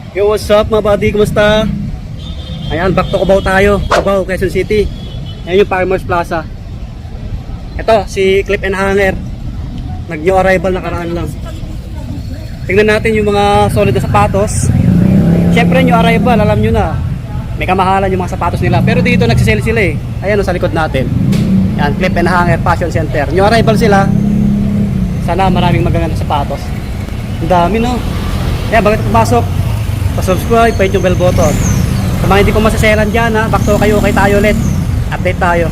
Yo, what's up mga buddy? Kumusta? Ayan, back to Cubao tayo. Cubao, Quezon City. Ayan yung Farmers Plaza. Ito, si Clip and Hanger. Nag-new arrival nakaraan lang. Tingnan natin yung mga solid na sapatos. Siyempre new arrival, alam nyo na. May kamahalan yung mga sapatos nila. Pero dito nagsisale sila eh. Ayan o, sa likod natin. Ayan, Clip and Hanger Fashion Center. New arrival sila. Sana maraming magaganda sapatos. Ang dami no. Kaya bakit pumasok? Pa-subscribe, pa yung bell button. Sa mga hindi ko masaselan dyan ha, back to kayo tayo ulit. Update tayo.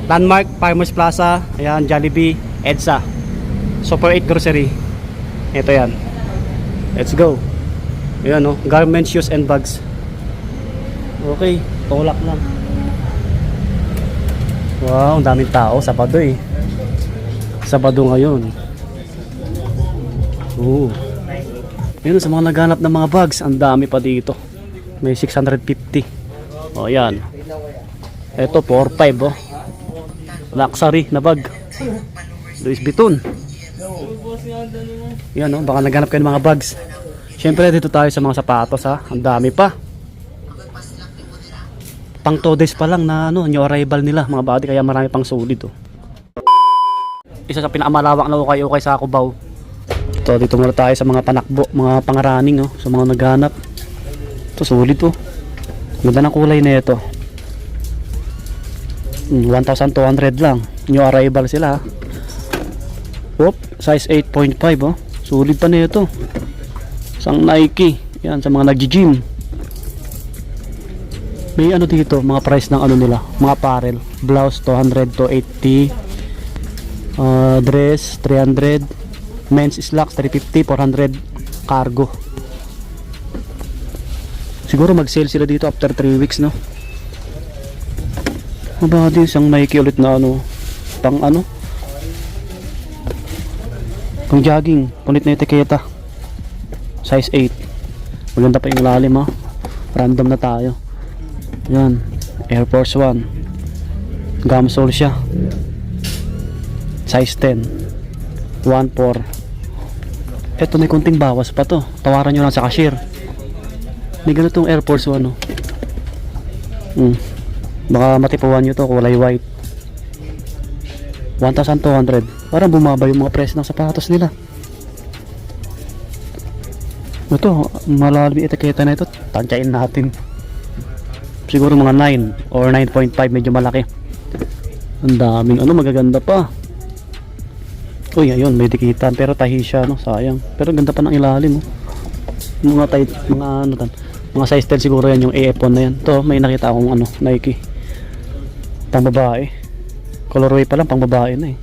Landmark, Farmers Plaza, ayan, Jollibee, EDSA, Super 8 Grocery. Ito yan. Let's go. Ayan o, garments, shoes and bags. Okay, tulak lang. Wow, ang daming tao. Sabado eh. Sabado ngayon. Yun, sa mga naghanap ng mga bags, ang dami pa dito. May 650. O yan. Ito 4.5 oh. Luxury na bag. Louis Vuitton. Yan oh, baka naghanap kayo ng mga bags. Syempre dito tayo sa mga sapatos ha. Ang dami pa. Pang 2 days pa lang na ano, new arrival nila mga buddy, kaya marami pang solid oh. Isa sa pinakamalawak na ukay-ukay sa Cubao. Ito, dito muna tayo sa mga panakbo, mga pangaraning oh, sa mga naghanap. Ito, solid oh. Ganda ng kulay na ito. 1,200 lang. New arrival sila. Oop, size 8.5 oh. Solid pa na ito. Isang Nike. Yan, sa mga nag-gym. May ano dito, mga price ng ano nila, mga apparel. Blouse 200 to 80. Dress 300. Men's slacks 350, 400 cargo. Siguro mag-sale sila dito after 3 weeks no. Mabadi isang Nike ulit na ano, pang ano, pang jogging, punit na etiketa. Size 8. Maganda pa yung lalim ha. Random na tayo. Yan, Air Force 1. Gamsole siya. Size 10. 1.4. Eto, may kunting bawas pa to. Tawaran nyo lang sa cashier. May ganitong Air Force 1 no? Baka matipuan nyo to, kulay white. 1,200. Parang bumaba yung mga presyo ng sapatos nila. Ito, malalim etiketa na ito. Tansyain natin. Siguro mga 9 or 9.5, medyo malaki. Ang daming ano, magaganda pa. Uy, ayun, may dikitan pero tahi siya no, sayang. Pero ganda pa ng ilalim oh. Mga tight, mga ano tan. Mga size 10 siguro yan yung AF1 na yan. To, may nakita akong ano, Nike. Pang babae. Colorway pa lang pang babae na eh.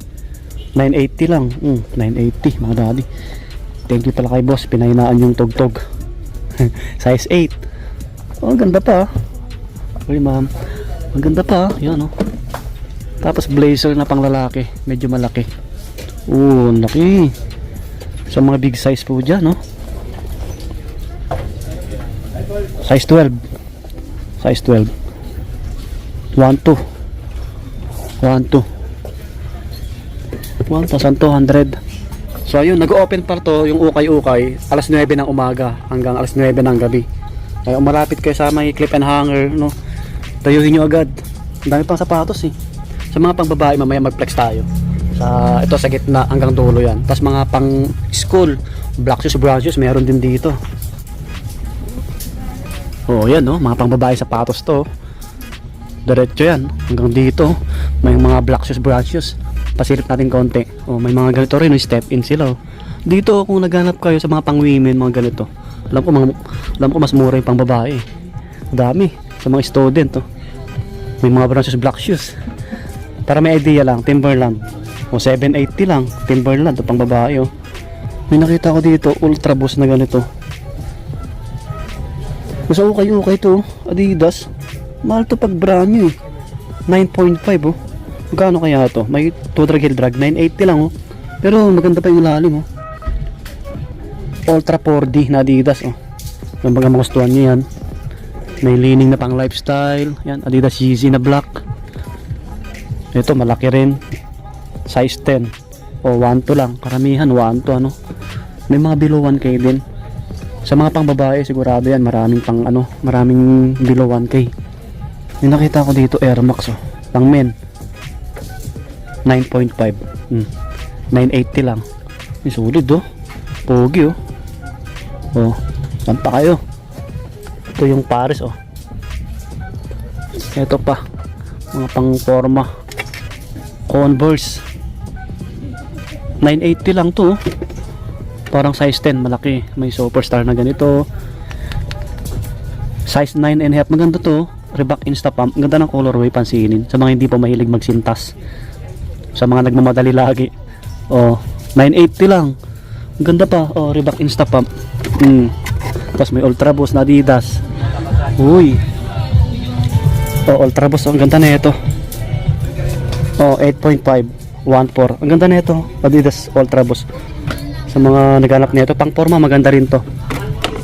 980 lang. 980 mga daddy. Thank you pala kay boss, pinahinaan yung tugtog. Size 8. Oh, ganda pa. Uy, ma'am. Ang ganda pa, yan oh. Tapos blazer na pang lalaki, medyo malaki. Laki. Sa mga big size po dyan, no? Size 12. Size 12. 1.2. 1.2. 1,200. So, ayun, nag-open pa to yung ukay-ukay. Alas 9 ng umaga hanggang alas 9 ng gabi. Kaya umalapit kayo sa may Clip and Hanger, no? Tayuhin nyo agad. Ang dami pang sapatos, eh. Sa mga pang babae, mamaya mag-flex tayo. Ito sa gitna hanggang dulo yan. Tapos mga pang school, black shoes, brown shoes, meron din dito. Yan no, mga pang babae sapatos to. Diretso yan hanggang dito. May mga black shoes, brown shoes. Pasilip natin konti. May mga ganito rin, step in sila. Dito kung naghanap kayo sa mga pang women, mga ganito. Alam ko mas mura yung pang babae. Dami sa mga student May mga brown shoes, black shoes. Para may idea lang, Timberland. 780 lang, Timberland, ito pang babae oh. May nakita ko dito, Ultra Boost na ganito. Mas okay to, Adidas. Mahal to pag brand new 9.5 oh. Magkano kaya to? May 2 heel drag, 980 lang oh. Pero maganda pa yung lalim oh. Ultra 4D na Adidas oh. Yung mga magustuhan nyo yan. May leaning na pang lifestyle. Yan, Adidas Yeezy na black. Ito malaki rin. Size 10 o 1.2 lang, karamihan 1.2 ano. May mga below 1K din. Sa mga pang babae sigurado yan, maraming pang ano, maraming below 1K. Yung nakita ko dito Air Max oh, pang men 9.5, 980 lang. Yung sulit oh, pogi oh. Oh, saan pa kayo? Ito yung Paris oh. Ito pa, mga pang forma Converse 980 lang to oh. Parang size 10, malaki. May Superstar na ganito, size 9.5, maganda to. Reebok Insta Pump, ang ganda ng colorway, pansinin sa mga hindi pa mahilig magsintas, sa mga nagmamadali lagi. Oh, 980 lang, ang ganda pa. Oh, Reebok Insta Pump. Tapos may Ultra Boost na Adidas. Uy, oh, Ultra Boost, ang ganda na ito. Oh, 8.5, 1.4, ang ganda na ito. Adidas Ultra Boost. Sa mga naghanap nito pang forma, maganda rin to.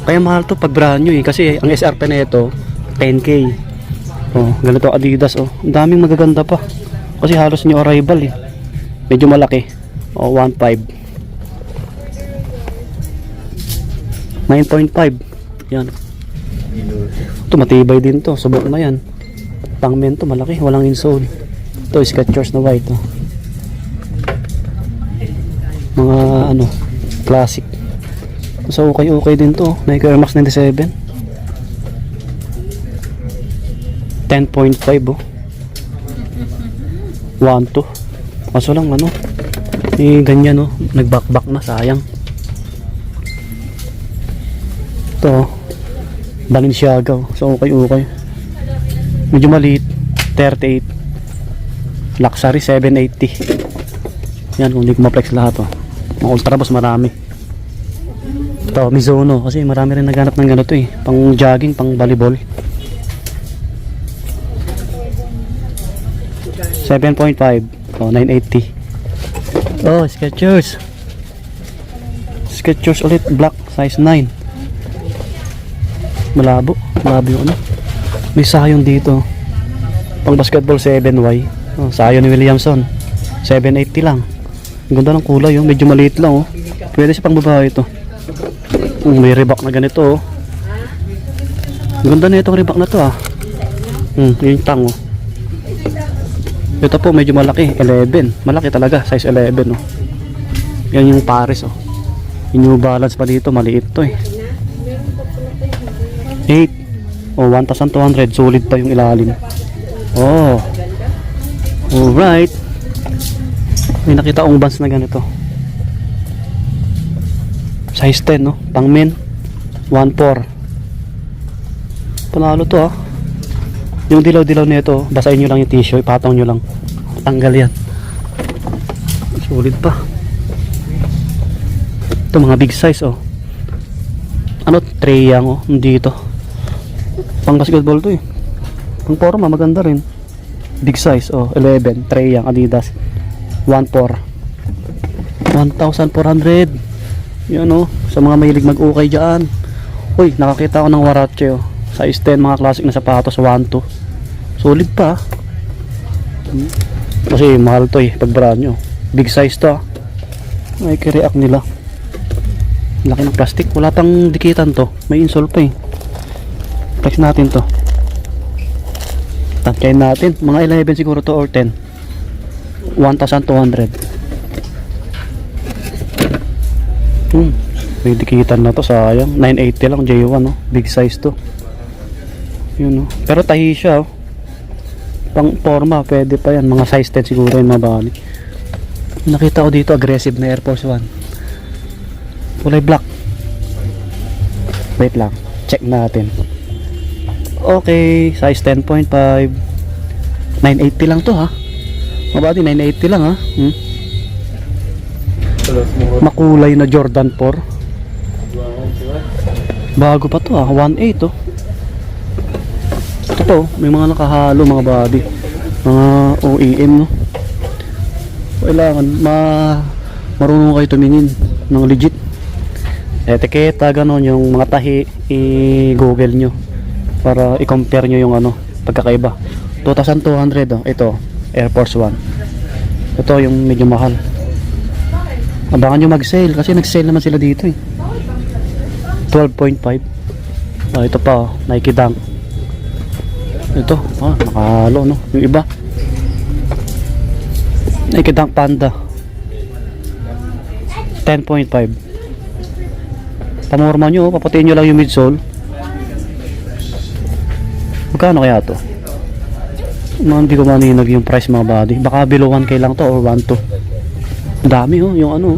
Kaya mahal to pag brand new eh, kasi ang SRP nito 10K. Oh, ganito Adidas oh. Ang daming magaganda pa. Kasi halos new arrival eh. Medyo malaki. Oh, 1.5. 9.5. Yan. Ito matibay din to, subok na yan. Pang men to, malaki, walang insole. Ito Skechers na white oh. Mga ano, classic. So okay din to. Nike Air Max 97 10.5 oh. 1.2. Kaso lang ano, eh ganyan oh, nagbackback na, sayang. Ito Balenciaga oh. So okay. Medyo maliit, 38. Luxury 780. Yan, kung hindi ko ma-flex lahat oh. Mga Ultra Boost marami. Ito Mizuno, kasi marami rin naghanap ng ganito eh, pang jogging, pang volleyball. 7.5 oh, 980. Oh, Skechers ulit, black, size 9. Malabo yung ano. May sayon dito pang basketball 7Y oh, sayon ni Williamson 780 lang. Ang ganda ng kulay oh, medyo maliit lang oh. Pwede sa pang babae ito. May Reebok na ganito oh. Ang ganda na itong Reebok na to ah. Yung tang oh. Ito po medyo malaki, 11. Malaki talaga, size 11 oh. Yan yung Paris oh. Yung New Balance pa dito, maliit to eh. 8 oh, 1,200, sulit pa yung ilalim. Oh, alright. May nakita akong Vans na ganito, size 10 no, pang men 1.4. Panalo to ah. Yung dilaw na ito, basahin nyo lang yung tissue, ipatong nyo lang, tanggal yan. Sulit pa. Ito mga big size oh. Ano, Treyang oh, dito pang basketball to eh, pang forma maganda rin. Big size oh, 11, Treyang Adidas 1.4, 1,400. Yan oh, sa mga mahilig mag-ukay dyan. Uy, nakakita ko ng Warache oh, size 10, mga classic na sapatos, 1.2. Solid pa kasi mahal to eh pag brand nyo. Big size to ah. Ay, React nila, laki ng plastic, wala pang dikitan to, may insole pa eh. Flex natin to, tantyain natin, mga 11 siguro to or 10. 1,200. May dikitan na to, sayang. 980 lang, J1 no? Big size to. Yun no? Pero tahi siya oh. Pang forma pwede pa yan, mga size 10 siguro yung mabali. Nakita ko dito aggressive na Air Force 1, kulay black. Wait lang, check natin. Okay, size 10.5, 980 lang to ha. Mabati, 980 lang ha. Makulay na Jordan 4. Bago pa to ha, 1.8 oh. Ito po, may mga nakahalo, mga body, mga OEM no. Kailangan marunong kayo tumingin ng legit etiketa, ganon, yung mga tahi i-google nyo para i-compare nyo yung ano, pagkakaiba. 2,200 oh. Ito Air Force 1, ito yung medyo mahal. Abangan nyo mag-sale kasi nag-sale naman sila dito eh. 12.5. Ito pa, Nike Dunk. Ito, nakahalo, no? Yung iba, Nike Dunk Panda, 10.5. Pamorma nyo, papatiin nyo lang yung midsole. Magkano kaya to? Hindi ko maninag yung price mga buddy. Baka below 1k lang to or 1.2. Dami yung ano.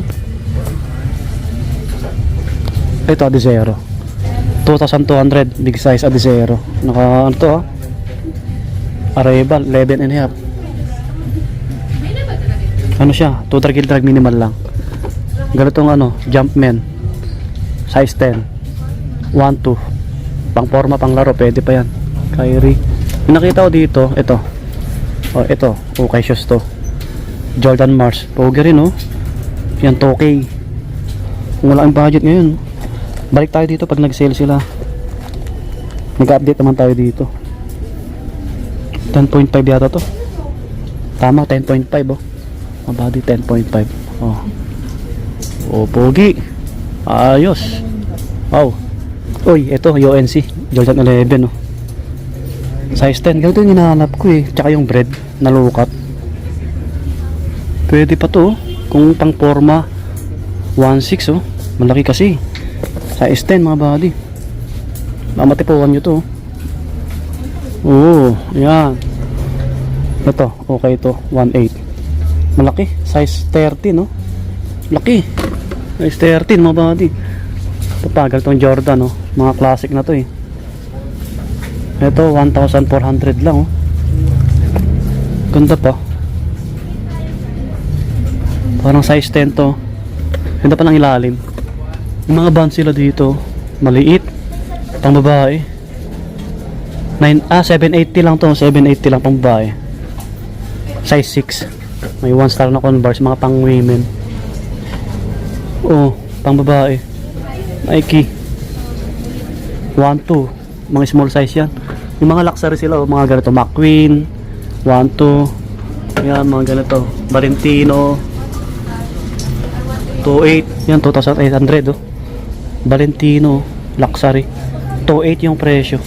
Ito Adizero, 2,200 big size Adizero. Naka ano to Arrival 11 and a half. Ano siya, 2 drag minimal lang. Ganitong ano, Jumpman size 10, 1.2. Pang forma, pang laro, pwede pa yan. Kyrie. Yung nakita ko dito, ito. Ito, okay shoes to. Jordan Mars, pogi rin yan 2K. Kung wala ang budget ngayon, balik tayo dito pag nag-sale sila. Nag-update naman tayo dito. 10.5 yata to. Tama, 10.5 Mabadi 10.5. Pogi. Ayos. Wow. Uy, ito UNC Jordan 11 size 10. Ganito yung hinahanap ko Tsaka yung bread na low cut. Pwede pa to kung pang forma 1.6 malaki kasi. Size 10 mga buddy. Mamatipuan nyo to. Yan. Ito, okay ito, 1.8. Malaki, size 13 Laki. Size 13 mga buddy. Papagal tong Jordan mga classic na to Ito 1,400 lang Ganda pa. Parang size 10 to. Ganda pa ng ilalim. Yung mga bands sila dito maliit, pang babae. 780 lang to. 780 lang pang babae. Size 6. May 1 star na Converse, mga pang women. Pang babae. Nike 1.2. Mga small size yan. Yung mga luxury sila mga ganito, McQueen 1.2. Yan, mga ganito, Valentino 2.8. Yan, 2,800 Valentino luxury 2.8 yung presyo.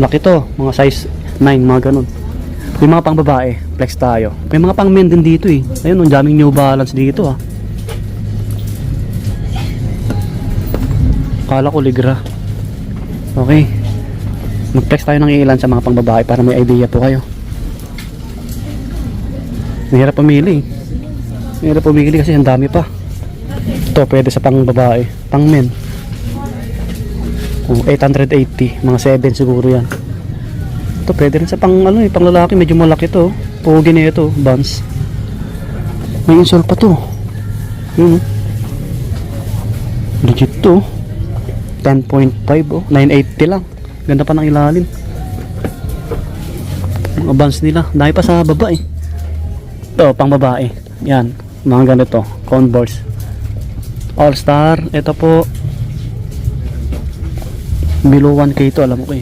Laki to, mga size 9, mga ganun. Yung mga pang babae, flex tayo. May mga pang men din dito Ayun, ang daming New Balance dito Kala ko Ligra. Okay, mag-flex tayo ng ilan sa mga pang babae para may idea po kayo. Mahirap pumili. Mahirap pumili kasi ang dami pa. Ito pwede sa pang babae, pang men. 880, mga 7 siguro yan. Ito pwede rin sa pang pang lalaki, medyo malaki to. Pogi na ito, Vans. May insole pa to. Legit to. 10.5 980 lang. Ganda pa ng ilalim. Mga Vans nila, dahil pa sa baba Ito pang babae. Yan, mga ganito, Converse All Star. Ito po below 1k to, alam ko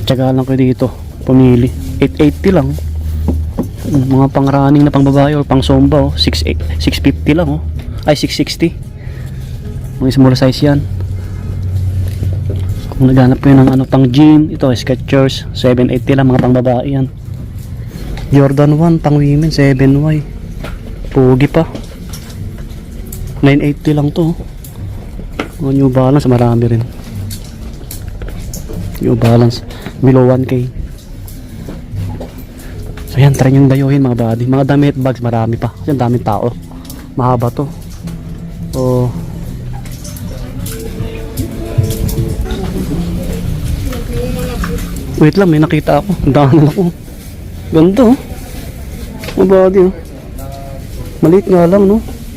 Tsaga lang ko dito pumili. 880 lang. Mga pang running na pang babae or pang somba 650 lang ay 660. Mga small size yan. Kung naghanap po yun ng pang gym, ito Skechers 780 lang, mga pang babae yan. Jordan 1 pang women 7Y, pogi pa. 980 lang to. Mga New Balance marami rin. New Balance below 1k. So yan, try yung dayuhin mga buddy. Mga damit bags marami pa kasi ang daming tao. Mahaba to. Wait lang, may nakita ako. Daanan ako. Ganda mga buddy maliit nga lang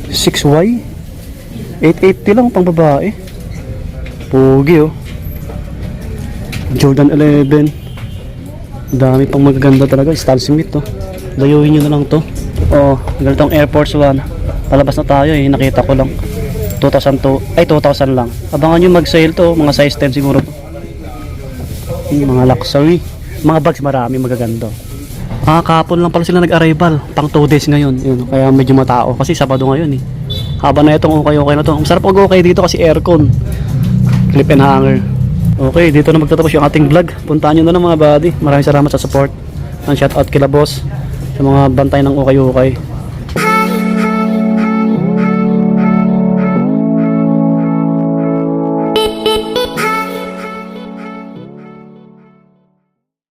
6Y 880 lang pang babae. Pogi Jordan 11. Dami pang magaganda talaga. Stan Smith dayuhin nyo na lang to. Ganitong Air Force 1. Palabas na tayo nakita ko lang 2,000 lang. Abangan nyo mag-sale to, mga size 10 siguro to. Mga luxury, mga bags marami magaganda. Kahapon lang pala sila nag-arrival, pang 2 days ngayon. Kaya medyo matao kasi Sabado ngayon Haba na itong okay na to. Ang sarap mag-okay dito kasi aircon. Clip and hanger. Okay, dito na magtatapos yung ating vlog. Puntahan nyo na lang mga buddy. Maraming salamat sa support. Ang shoutout kila boss sa mga bantay ng ukay-ukay.